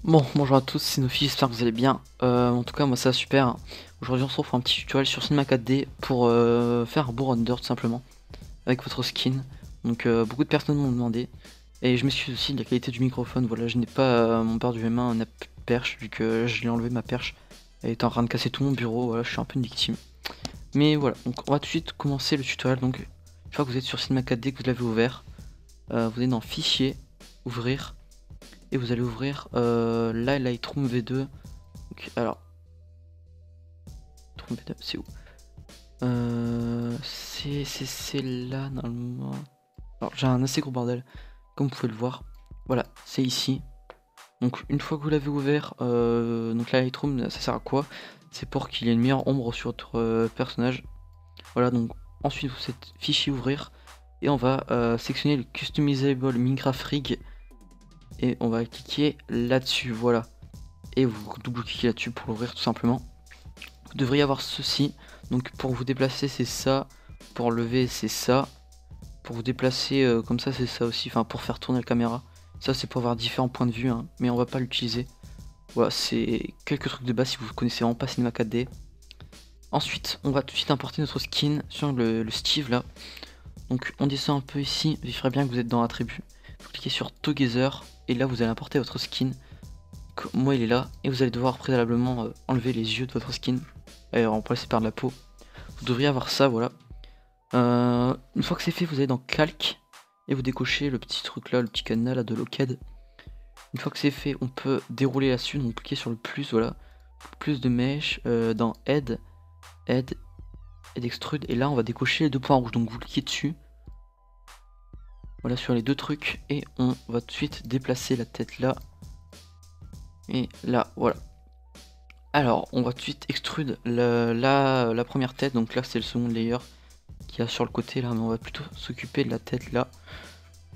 Bon, bonjour à tous, c'est Nofi, j'espère que vous allez bien. En tout cas, moi ça va super. Aujourd'hui, on se retrouve pour un petit tutoriel sur Cinema 4D pour faire un beau render tout simplement avec votre skin. Donc, beaucoup de personnes m'ont demandé. Et je m'excuse aussi de la qualité du microphone. Voilà, je n'ai pas mon père du M1 n'a plus de perche vu que je l'ai enlevé ma perche. Elle était en train de casser tout mon bureau. Voilà, je suis un peu une victime. Mais voilà, donc on va tout de suite commencer le tutoriel. Donc, une fois que vous êtes sur Cinema 4D, que vous l'avez ouvert, vous êtes dans Fichier, Ouvrir. Et vous allez ouvrir Lightroom V2. Donc, alors, Lightroom V2, c'est où c'est là normalement. Alors j'ai un assez gros bordel, comme vous pouvez le voir. Voilà, c'est ici. Donc une fois que vous l'avez ouvert, donc la Lightroom, ça sert à quoi? C'est pour qu'il y ait une meilleure ombre sur votre personnage. Voilà, donc ensuite vous faites fichier ouvrir et on va sélectionner le customizable Minecraft Rig et on va cliquer là-dessus. Voilà. Et vous double-cliquez là-dessus pour l'ouvrir tout simplement. Vous devriez avoir ceci. Donc pour vous déplacer c'est ça. Pour lever c'est ça. Pour vous déplacer comme ça c'est ça aussi. Enfin pour faire tourner la caméra. Ça c'est pour avoir différents points de vue hein, mais on va pas l'utiliser. Voilà, c'est quelques trucs de base si vous connaissez vraiment pas Cinema 4D. Ensuite on va tout de suite importer notre skin sur le Steve là. Donc on descend un peu ici. Vérifiez bien que vous êtes dans attribut. Vous cliquez sur Together et là vous allez importer votre skin. Moi il est là et vous allez devoir préalablement enlever les yeux de votre skin et remplacer par de la peau. Vous devriez avoir ça, voilà. Une fois que c'est fait, vous allez dans calque et vous décochez le petit truc là, le petit cadenas là de Lockheed. Une fois que c'est fait, on peut dérouler là-dessus, donc cliquez sur le plus, voilà, plus de mèche dans Add Extrude et là on va décocher les deux points rouges, donc vous cliquez dessus. Voilà sur les deux trucs et on va tout de suite déplacer la tête là et là, voilà. Alors, on va tout de suite extrude la première tête, donc là c'est le second layer qui a sur le côté là, mais on va plutôt s'occuper de la tête là.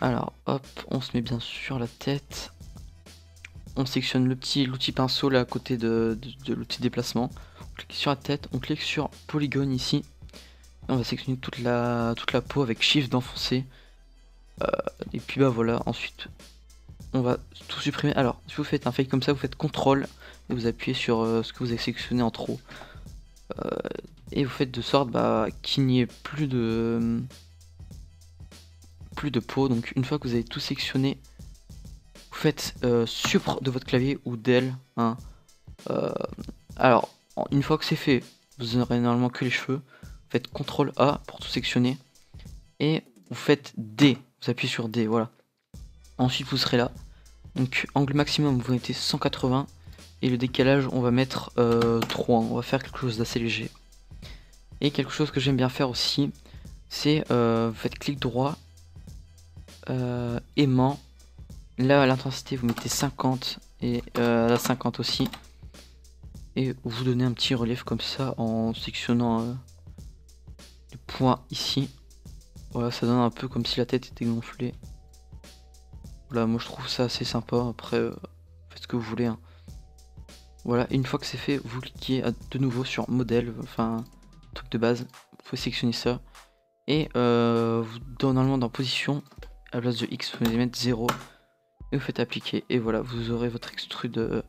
Alors, hop, on se met bien sur la tête. On sectionne l'outil pinceau là à côté de l'outil déplacement. On clique sur la tête, on clique sur polygone ici. Et on va sectionner toute la peau avec shift d'enfoncer. Et puis bah voilà, ensuite on va tout supprimer. Alors, si vous faites un fake comme ça, vous faites CTRL et vous appuyez sur ce que vous avez sélectionné en trop. Et vous faites de sorte qu'il n'y ait plus de peau. Donc une fois que vous avez tout sectionné, vous faites supr de votre clavier ou del. Hein. Alors une fois que c'est fait, vous n'aurez normalement que les cheveux. Vous faites CTRL A pour tout sectionner et vous faites D. Vous appuyez sur D, voilà. Ensuite vous serez là. Donc angle maximum vous mettez 180 et le décalage on va mettre 3. On va faire quelque chose d'assez léger. Et quelque chose que j'aime bien faire aussi, c'est vous faites clic droit, aimant. Là l'intensité vous mettez 50 et la 50 aussi. Et vous donnez un petit relief comme ça en sectionnant le point ici. Voilà, ça donne un peu comme si la tête était gonflée. Voilà, moi je trouve ça assez sympa. Après, faites ce que vous voulez. Hein. Voilà, et une fois que c'est fait, vous cliquez de nouveau sur modèle, enfin, truc de base. Vous pouvez sectionner ça. Et normalement dans position, à la place de X, vous allez mettre 0. Et vous faites appliquer. Et voilà, vous aurez votre extrude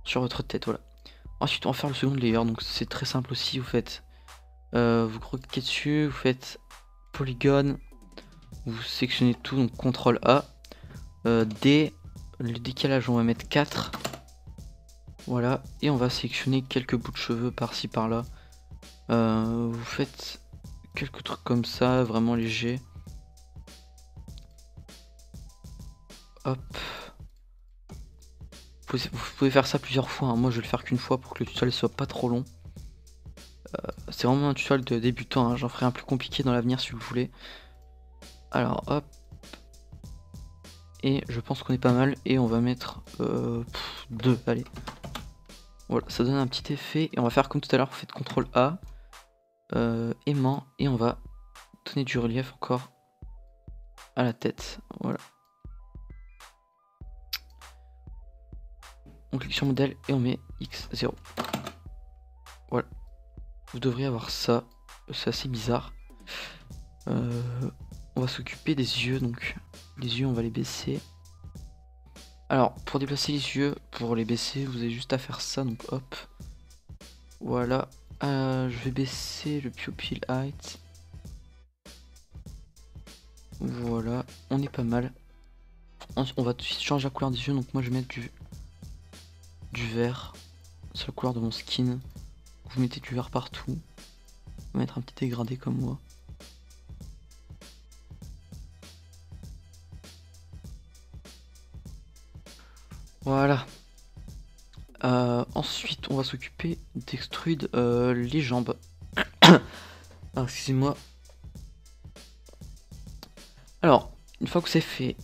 sur votre tête. Voilà. Ensuite, on va faire le second layer. Donc c'est très simple aussi. Vous faites, vous cliquez dessus, vous faites polygone, vous sélectionnez tout, donc CTRL A. D, le décalage, on va mettre 4. Voilà, et on va sélectionner quelques bouts de cheveux par-ci par-là. Vous faites quelques trucs comme ça, vraiment léger. Hop. Vous pouvez faire ça plusieurs fois. Hein. Moi, je vais le faire qu'une fois pour que le tutoriel soit pas trop long. C'est vraiment un tutoriel de débutant. Hein. J'en ferai un plus compliqué dans l'avenir si vous voulez. Alors, hop. Et je pense qu'on est pas mal. Et on va mettre 2. Allez. Voilà, ça donne un petit effet. Et on va faire comme tout à l'heure. Vous faites CTRL A. Aimant. Et on va donner du relief encore à la tête. Voilà. On clique sur modèle et on met X0. Voilà. Vous devriez avoir ça. C'est assez bizarre. On va s'occuper des yeux. Donc les yeux on va les baisser. Alors pour déplacer les yeux, pour les baisser, vous avez juste à faire ça, donc hop. Voilà. Je vais baisser le pupil height. Voilà, on est pas mal. Ensuite, on va tout de suite changer la couleur des yeux, donc moi je vais mettre du vert. C'est la couleur de mon skin. Vous mettez du vert partout. On va mettre un petit dégradé comme moi. Voilà. Ensuite, on va s'occuper d'extrude les jambes. Ah, excusez-moi. Alors, une fois que c'est fait,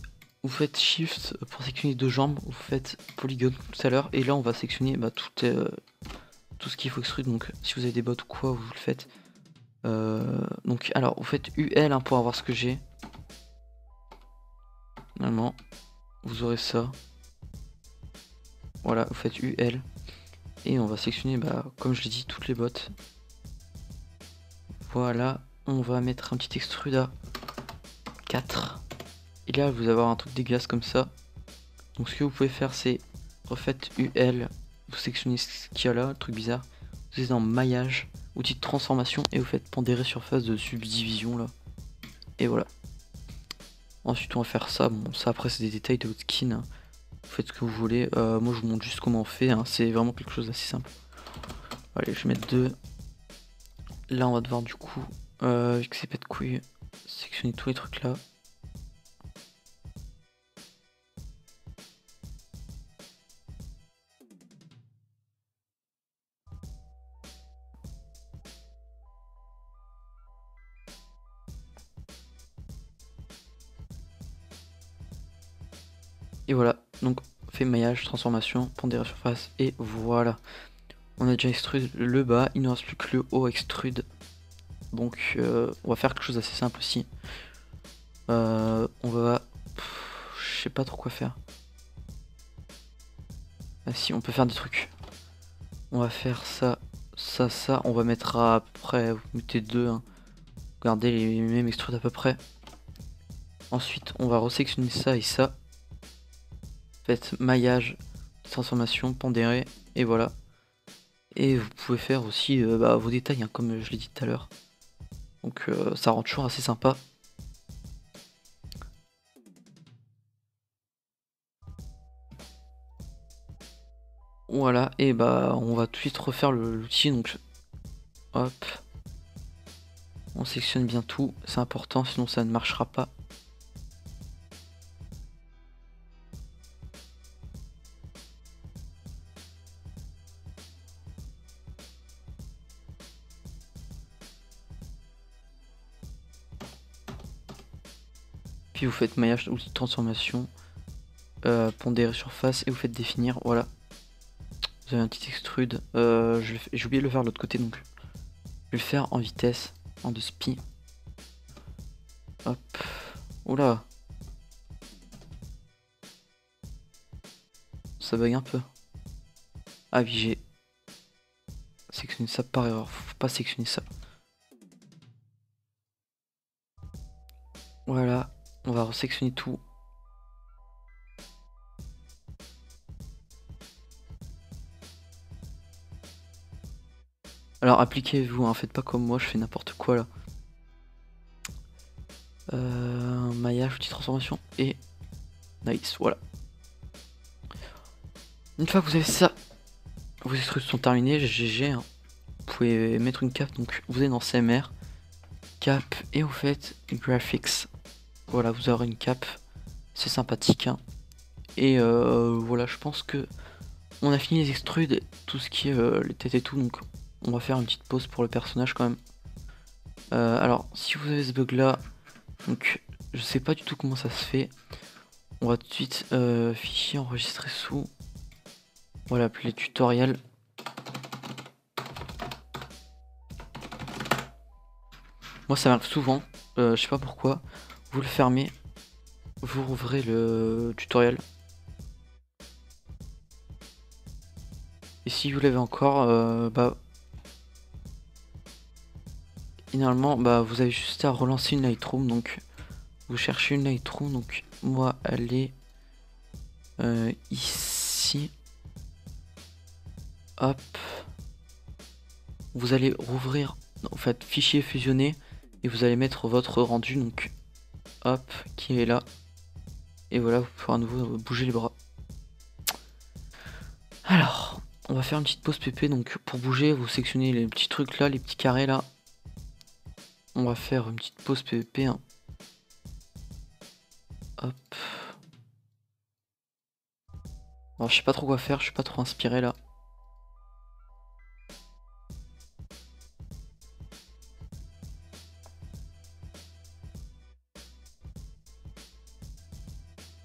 vous faites Shift pour sectionner deux jambes, vous faites Polygone tout à l'heure, et là on va sectionner tout ce qu'il faut extruder. Donc, si vous avez des bottes ou quoi, vous le faites. Donc, alors, vous faites UL pour avoir ce que j'ai. Normalement, vous aurez ça. Voilà, vous faites UL. Et on va sectionner, comme je l'ai dit, toutes les bottes. Voilà, on va mettre un petit extrude à 4. Et là, vous allez avoir un truc dégueulasse comme ça. Donc ce que vous pouvez faire, c'est refaites UL. Vous sectionnez ce qu'il y a là, le truc bizarre. Vous êtes dans maillage, outil de transformation, et vous faites pondérer surface de subdivision là. Et voilà. Ensuite, on va faire ça. Bon, ça après, c'est des détails de votre skin, hein. Vous faites ce que vous voulez. Moi, je vous montre juste comment on fait, hein. C'est vraiment quelque chose d'assez simple. Allez, je vais mettre 2. Là, on va devoir du coup, vu que c'est pas de couilles, sectionner tous les trucs là. Et voilà, donc fait maillage, transformation, pondérer surface, et voilà. On a déjà extrude le bas, il ne reste plus que le haut extrude. Donc on va faire quelque chose d'assez simple aussi. On va... Je sais pas trop quoi faire. Ah si, on peut faire des trucs. On va faire ça, ça, ça. On va mettre à peu près, vous mettez 2, hein. Regardez les mêmes extrudes à peu près. Ensuite, on va resectionner ça et ça. Faites maillage, transformation, pondéré, et voilà. Et vous pouvez faire aussi vos détails, hein, comme je l'ai dit tout à l'heure. Donc ça rend toujours assez sympa. Voilà, et on va tout de suite refaire l'outil. Donc hop, on sectionne bien tout, c'est important, sinon ça ne marchera pas. Puis vous faites maillage, outil de transformation, pondérer surface, et vous faites définir. Voilà, vous avez un petit extrude. J'ai oublié de le faire de l'autre côté, donc je vais le faire en vitesse, en 2 spi. Hop, oula, ça bug un peu. Ah oui, j'ai sectionné ça par erreur, faut pas sectionner ça. Voilà, on va resectionner tout. Alors appliquez-vous, hein, faites pas comme moi, je fais n'importe quoi là. Maillage, outil de transformation, et nice, voilà. Une fois que vous avez ça, vos extrudes sont terminés, GG, hein. Vous pouvez mettre une cape, donc vous êtes dans CMR, cap, et vous faites graphics. Voilà, vous aurez une cape, c'est sympathique, hein. Et voilà, je pense que on a fini les extrudes, tout ce qui est les têtes et tout, donc on va faire une petite pause pour le personnage quand même. Alors, si vous avez ce bug là, donc je sais pas du tout comment ça se fait. On va tout de suite fichier enregistrer sous. On va l'appeler tutoriel. Moi ça m'arrive souvent, je sais pas pourquoi. Vous le fermez, vous rouvrez le tutoriel. Et si vous l'avez encore, finalement vous avez juste à relancer une Lightroom. Donc vous cherchez une Lightroom, donc moi elle est Ici. Hop. Vous allez rouvrir, en fait, fichier fusionné, et vous allez mettre votre rendu, donc hop, qui est là. Et voilà, vous pouvez à nouveau bouger les bras. Alors, on va faire une petite pause PP, donc pour bouger, vous sélectionnez les petits trucs là, les petits carrés là. On va faire une petite pause PVP. Hein. Hop. Alors je sais pas trop quoi faire, je suis pas trop inspiré là.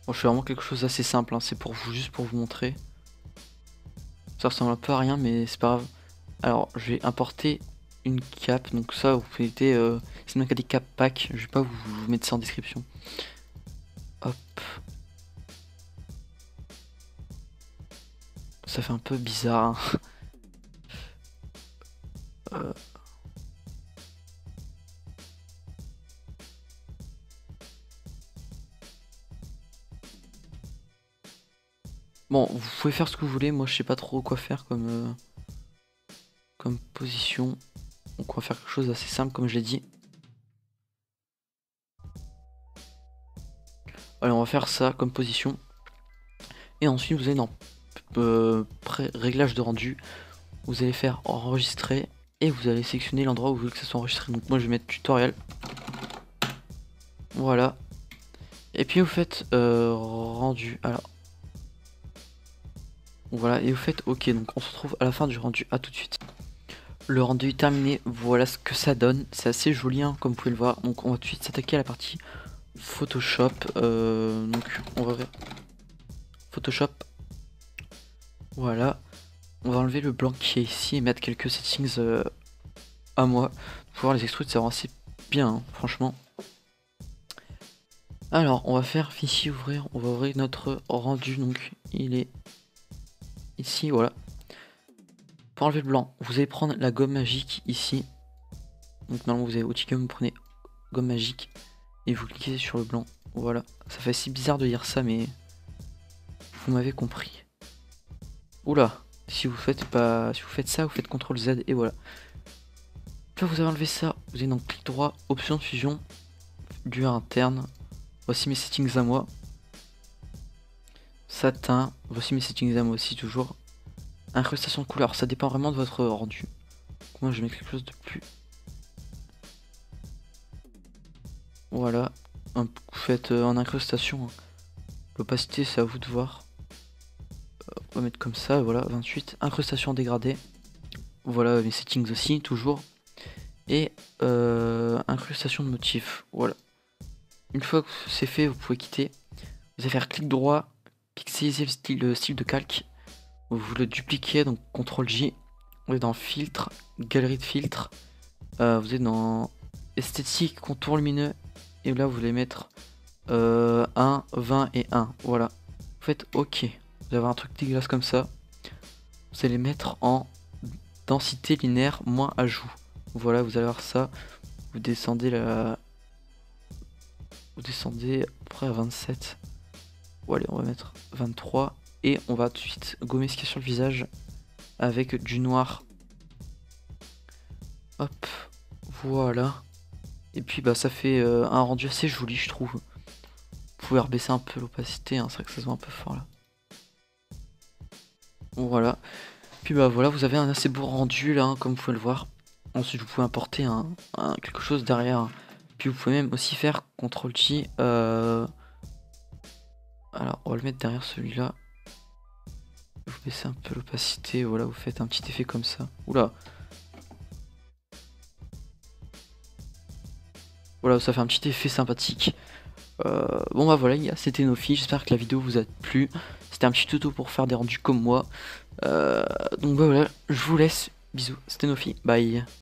Bon, je fais vraiment quelque chose d'assez simple, hein. C'est pour vous, juste pour vous montrer. Ça ressemble un peu à rien, mais c'est pas grave. Alors je vais importer une cape, donc ça vous pouvez c'est même qu'à des cap pack, je vais pas vous mettre ça en description. Hop. Ça fait un peu bizarre. Hein. Bon, vous pouvez faire ce que vous voulez, moi je sais pas trop quoi faire comme position. Donc on va faire quelque chose d'assez simple comme je l'ai dit. Allez, on va faire ça comme position. Et ensuite vous allez dans réglage de rendu. Vous allez faire enregistrer. Et vous allez sélectionner l'endroit où vous voulez que ça soit enregistré. Donc moi je vais mettre tutoriel. Voilà. Et puis vous faites rendu. Alors. Voilà, et vous faites OK. Donc on se retrouve à la fin du rendu. À tout de suite. Le rendu est terminé. Voilà ce que ça donne. C'est assez joli, hein, comme vous pouvez le voir. Donc on va tout de suite s'attaquer à la partie Photoshop. Donc on va Photoshop. Voilà. On va enlever le blanc qui est ici et mettre quelques settings à moi. Pour voir les extrudes, ça rend assez bien, hein, franchement. Alors, on va faire fichier ouvrir. On va ouvrir notre rendu. Donc, il est ici, voilà. Pour enlever le blanc, vous allez prendre la gomme magique ici. Donc, normalement, vous avez outil gomme, vous prenez gomme magique et vous cliquez sur le blanc. Voilà. Ça fait si bizarre de dire ça, mais vous m'avez compris. Oula. Si vous faites ça, vous faites CTRL Z et voilà. Là vous avez enlevé ça, vous allez dans clic droit, option de fusion, du interne. Voici mes settings à moi. Satin, voici mes settings à moi aussi toujours. Incrustation de couleur, ça dépend vraiment de votre rendu. Donc moi je mets quelque chose de plus. Voilà. Vous faites en incrustation. Hein. L'opacité c'est à vous de voir. On va mettre comme ça, voilà, 28. Incrustation dégradée. Voilà mes settings aussi, toujours. Et incrustation de motifs. Voilà. Une fois que c'est fait, vous pouvez quitter. Vous allez faire clic droit, pixeliser le style de calque. Vous le dupliquez, donc CTRL J. Vous êtes dans filtre, galerie de filtre. Vous êtes dans esthétique, contour lumineux. Et là, vous allez mettre 1, 20 et 1. Voilà. Vous faites OK. Vous avez un truc dégueulasse comme ça. Vous allez mettre en densité linéaire moins ajout. Voilà, vous allez avoir ça. Vous descendez la... Vous descendez à peu près à 27. Bon, allez, on va mettre 23. Et on va tout de suite gommer ce qu'il y a sur le visage avec du noir. Hop, voilà. Et puis bah ça fait un rendu assez joli, je trouve. Vous pouvez rebaisser un peu l'opacité, hein, c'est vrai que ça se voit un peu fort là. Voilà. Puis bah voilà, vous avez un assez beau rendu là, hein, comme vous pouvez le voir. Ensuite vous pouvez importer quelque chose derrière. Puis vous pouvez même aussi faire CTRL J. Alors on va le mettre derrière celui-là. Vous baissez un peu l'opacité, voilà, vous faites un petit effet comme ça. Oula. Voilà, ça fait un petit effet sympathique. Bon bah voilà, c'était Nofi, j'espère que la vidéo vous a plu. C'était un petit tuto pour faire des rendus comme moi. Donc bah voilà, je vous laisse. Bisous, c'était Nofi, bye.